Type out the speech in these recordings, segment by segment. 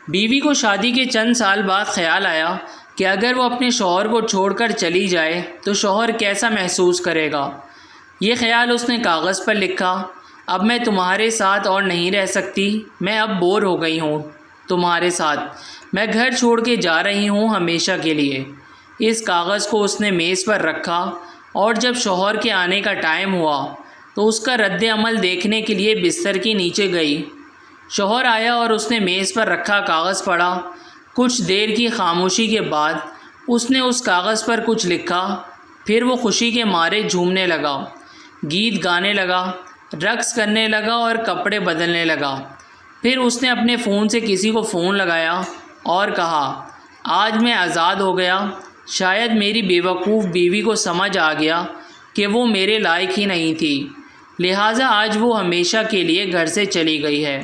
بیوی کو شادی کے چند سال بعد خیال آیا کہ اگر وہ اپنے شوہر کو چھوڑ کر چلی جائے تو شوہر کیسا محسوس کرے گا۔ یہ خیال اس نے کاغذ پر لکھا، اب میں تمہارے ساتھ اور نہیں رہ سکتی، میں اب بور ہو گئی ہوں تمہارے ساتھ، میں گھر چھوڑ کے جا رہی ہوں ہمیشہ کے لیے۔ اس کاغذ کو اس نے میز پر رکھا اور جب شوہر کے آنے کا ٹائم ہوا تو اس کا رد عمل دیکھنے کے لیے بستر کے نیچے گئی۔ شوہر آیا اور اس نے میز پر رکھا کاغذ پڑھا۔ کچھ دیر کی خاموشی کے بعد اس نے اس کاغذ پر کچھ لکھا، پھر وہ خوشی کے مارے جھومنے لگا، گیت گانے لگا، رقص کرنے لگا اور کپڑے بدلنے لگا۔ پھر اس نے اپنے فون سے کسی کو فون لگایا اور کہا، آج میں آزاد ہو گیا۔ شاید میری بیوقوف بیوی کو سمجھ آ گیا کہ وہ میرے لائق ہی نہیں تھی، لہٰذا آج وہ ہمیشہ کے لیے گھر سے چلی گئی ہے،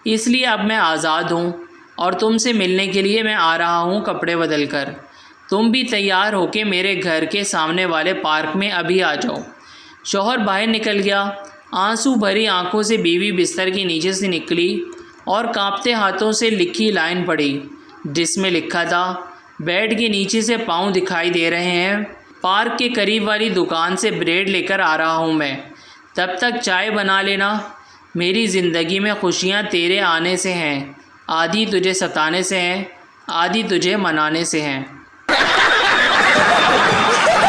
اس لیے اب میں آزاد ہوں اور تم سے ملنے کے لیے میں آ رہا ہوں کپڑے بدل کر۔ تم بھی تیار ہو کے میرے گھر کے سامنے والے پارک میں ابھی آ جاؤ۔ شوہر باہر نکل گیا۔ آنسو بھری آنکھوں سے بیوی بستر کے نیچے سے نکلی اور کانپتے ہاتھوں سے لکھی لائن پڑھی، جس میں لکھا تھا، بیڈ کے نیچے سے پاؤں دکھائی دے رہے ہیں، پارک کے قریب والی دکان سے بریڈ لے کر آ رہا ہوں میں، تب تک چائے بنا لینا۔ میری زندگی میں خوشیاں تیرے آنے سے ہیں، آدھی تجھے ستانے سے ہیں، آدھی تجھے منانے سے ہیں۔